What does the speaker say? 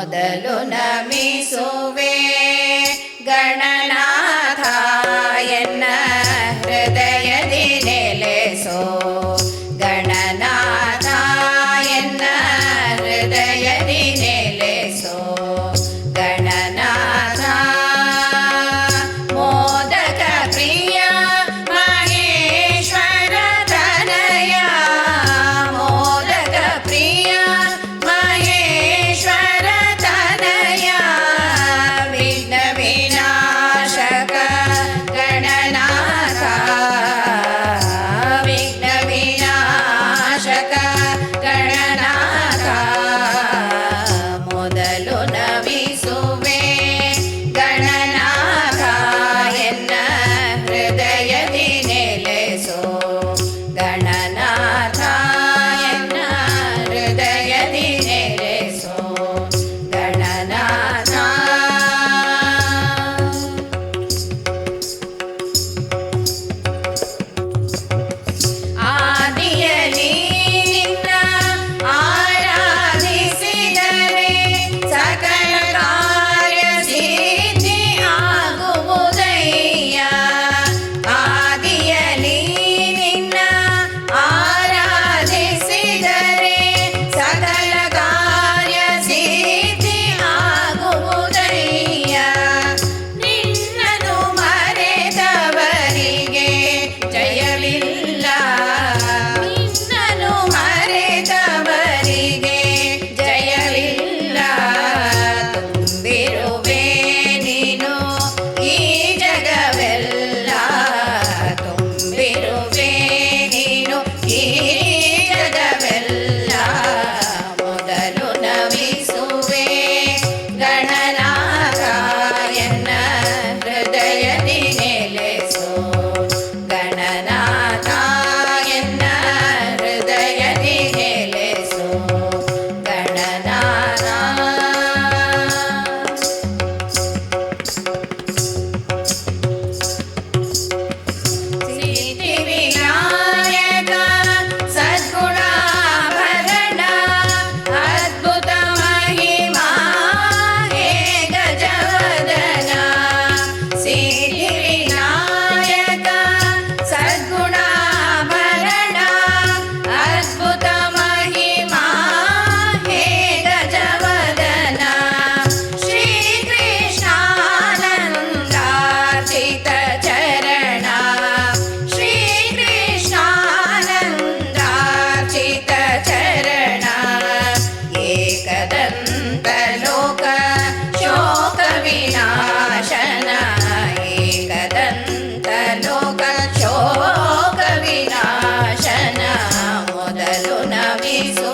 ಮೊದಲು ನಮಿಸುವೆ ಗಣನಾಥ ಎನ್ನ ಹೃದಯದಿ ನೆಲೆಸೋ ಗಣನಾಥ ಎನ್ನ ಹೃದಯದಿ ನೆಲೆಸೋ ಗಣನಾಥ ಮೋದಕ ಪ್ರಿಯ ಮಹೇಶ್ವರ ತನಯ ಮೋದಕ ಪ್ರಿಯ ಮಹೇಶ್ವರ ತನಯ ವಿಘ್ನ ವಿನಾಶಕ ಗಣನಾಥ ವಿಘ್ನ ವಿನಾಶಕ ಗಣನಾಥ ಮೊದಲು ನಮಿಸುವೆ ಗಣನಾಥ ಎನ್ನ ಹೃದಯದಿ ನೆಲೆಸೋ ಗಣನಾಥ ಎನ್ನ ಹೃದಯದಿ ನೆಲೆಸೋ ಗಣನಾಥ ಆದಿಯಲ್ಲಿ ನಿನ್ನ ಆರಾಧಿಸಿದರೆ ಸಕಲ ಕಾರ್ಯ ಸಿದ್ಧಿ ಆಗುವುದಯ್ಯ ಆದಿಯಲ್ಲಿ ನಿನ್ನ ಆರಾಧಿಸಿದರೆ ಸಕಲ ಕಾರ್ಯ ಸಿದ್ಧಿ ಆಗುವುದಯ್ಯ ನಿನ್ನನ್ನು ಮರೆತವರಿಗೆ ಜಯವಿಲ್ಲ ನಿನ್ನನ್ನು ಮರೆತವರಿಗೆ ಜಯವಿಲ್ಲ ತುಂಬಿರುವೆ ನೀನು ಈ ಜಗವೆಲ್ಲ ತುಂಬಿರುವೆ ನೀನು ಈ ಜಗವೆಲ್ಲ ಮೊದಲು ನಮಿಸುವೆ ಗಣನಾಥ ಎನ್ನ ಹೃದಯದಿ ನೆಲೆಸೋ ಗಣನಾಥ ಎನ್ನ ಹೃದಯದಿ ನೆಲೆಸೋ ಗಣನಾಥ ಸಿದ್ಧಿ ವಿನಾಯಕ ಸದ್ಗುಣಾಭರಣ ಅದ್ಭುತ ಮಹಿಮಾ ಹೇ ಗಜವದನ ಸಿದ್ಧಿ ವಿನಾಯಕ ಸದ್ಗುಣಾಭರಣ ಅದ್ಭುತ ಮಹಿಮಾ ಹೇ ಗಜವದನ ಶ್ರೀಕೃಷ್ಣಾನಂದಾರ್ಚಿತ ಚರಣ ಶ್ರೀಕೃಷ್ಣಾನಂದಾರ್ಚಿತ ಚರಣ ಏಕದಂತ ಲೋಕ ಶೋಕ ವಿನಾಶನ ಏಕದಂತ ಲೋಕ ಶೋಕ ವಿನಾಶನ ಮೊದಲು ನಮಿಸು